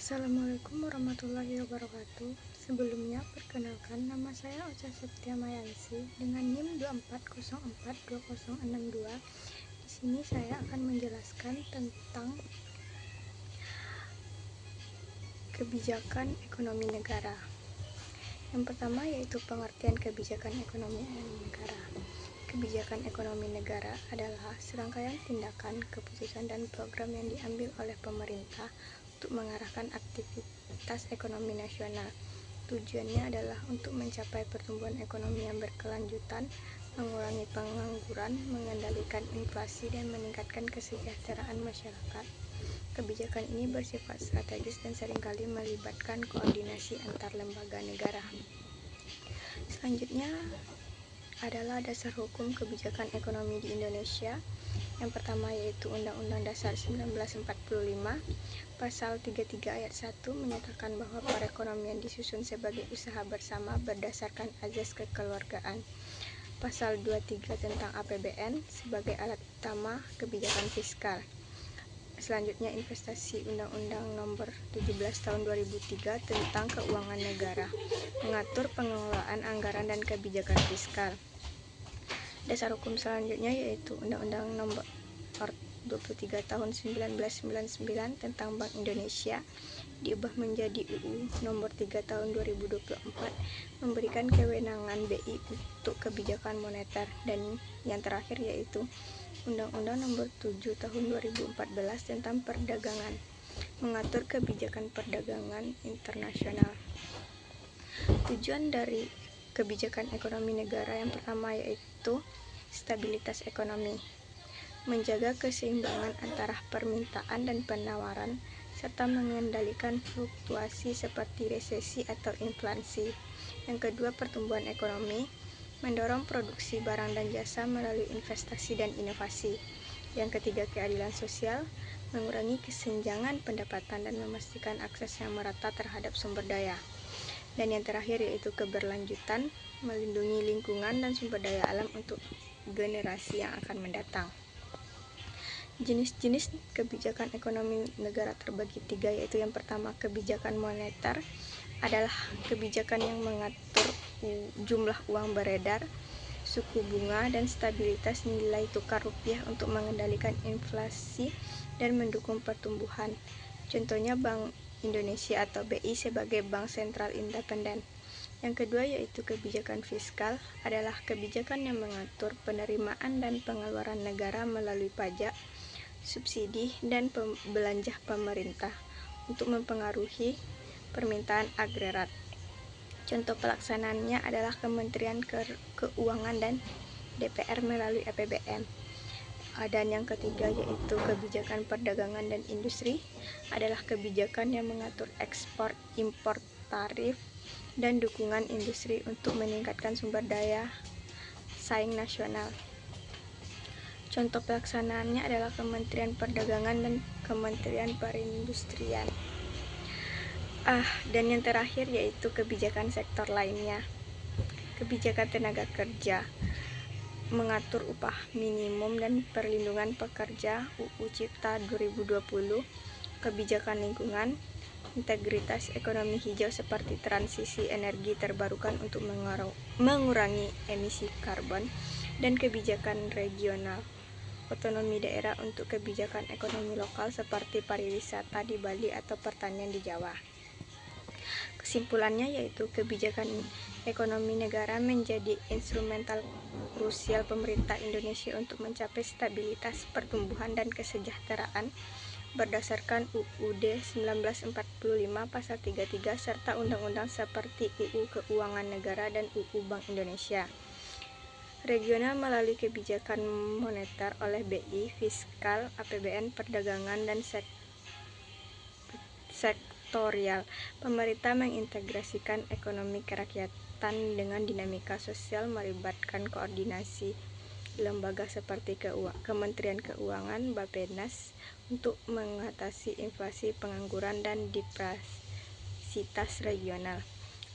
Assalamualaikum warahmatullahi wabarakatuh. Sebelumnya, perkenalkan, nama saya Ocha Septia Mayansi dengan NIM 240420062. Di sini saya akan menjelaskan tentang kebijakan ekonomi negara. Yang pertama yaitu pengertian kebijakan ekonomi negara. Kebijakan ekonomi negara adalah serangkaian tindakan, keputusan, dan program yang diambil oleh pemerintah untuk mengarahkan aktivitas ekonomi nasional. Tujuannya adalah untuk mencapai pertumbuhan ekonomi yang berkelanjutan, mengurangi pengangguran, mengendalikan inflasi, dan meningkatkan kesejahteraan masyarakat. Kebijakan ini bersifat strategis dan seringkali melibatkan koordinasi antar lembaga negara. Selanjutnya adalah dasar hukum kebijakan ekonomi di Indonesia. Yang pertama yaitu Undang-Undang Dasar 1945, Pasal 33 ayat 1 menyatakan bahwa perekonomian disusun sebagai usaha bersama berdasarkan azas kekeluargaan. Pasal 23 tentang APBN sebagai alat utama kebijakan fiskal. Selanjutnya investasi, Undang-Undang Nomor 17 Tahun 2003 tentang Keuangan Negara, mengatur pengelolaan anggaran dan kebijakan fiskal. Dasar hukum selanjutnya yaitu Undang-Undang Nomor 23 Tahun 1999 tentang Bank Indonesia, diubah menjadi UU Nomor 3 Tahun 2024, memberikan kewenangan BI untuk kebijakan moneter. Dan yang terakhir yaitu Undang-Undang Nomor 7 Tahun 2014 tentang Perdagangan, mengatur kebijakan perdagangan internasional. Tujuan dari kebijakan ekonomi negara yang pertama yaitu stabilitas ekonomi, menjaga keseimbangan antara permintaan dan penawaran, serta mengendalikan fluktuasi seperti resesi atau inflasi. Yang kedua, pertumbuhan ekonomi, mendorong produksi barang dan jasa melalui investasi dan inovasi. Yang ketiga, keadilan sosial, mengurangi kesenjangan pendapatan dan memastikan akses yang merata terhadap sumber daya. Dan yang terakhir yaitu keberlanjutan, melindungi lingkungan dan sumber daya alam untuk generasi yang akan mendatang. Jenis-jenis kebijakan ekonomi negara terbagi tiga, yaitu yang pertama kebijakan moneter adalah kebijakan yang mengatur jumlah uang beredar, suku bunga, dan stabilitas nilai tukar rupiah untuk mengendalikan inflasi dan mendukung pertumbuhan. Contohnya Bank Indonesia atau BI sebagai bank sentral independen. Yang kedua yaitu kebijakan fiskal adalah kebijakan yang mengatur penerimaan dan pengeluaran negara melalui pajak, subsidi, dan belanja pemerintah untuk mempengaruhi permintaan agregat. Contoh pelaksanaannya adalah Kementerian Keuangan dan DPR melalui APBN. Dan yang ketiga yaitu kebijakan perdagangan dan industri adalah kebijakan yang mengatur ekspor, impor, tarif, dan dukungan industri untuk meningkatkan sumber daya saing nasional. Contoh pelaksanaannya adalah Kementerian Perdagangan dan Kementerian Perindustrian. Dan yang terakhir yaitu kebijakan sektor lainnya. Kebijakan tenaga kerja, mengatur upah minimum dan perlindungan pekerja UU Cipta 2020, kebijakan lingkungan, integritas ekonomi hijau seperti transisi energi terbarukan untuk mengurangi emisi karbon, dan kebijakan regional, otonomi daerah untuk kebijakan ekonomi lokal seperti pariwisata di Bali atau pertanian di Jawa. Kesimpulannya yaitu kebijakan ekonomi negara menjadi instrumental krusial pemerintah Indonesia untuk mencapai stabilitas, pertumbuhan, dan kesejahteraan berdasarkan UUD 1945 Pasal 33 serta undang-undang seperti UU Keuangan Negara dan UU Bank Indonesia. Regional melalui kebijakan moneter oleh BI, fiskal, APBN, perdagangan, dan sektorial. Pemerintah mengintegrasikan ekonomi kerakyatan dengan dinamika sosial, melibatkan koordinasi lembaga seperti Kementerian Keuangan, Bappenas untuk mengatasi inflasi, pengangguran, dan diversitas regional.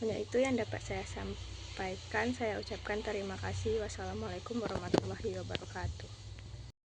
Hanya itu yang dapat saya sampaikan. Saya ucapkan terima kasih. Wassalamualaikum warahmatullahi wabarakatuh.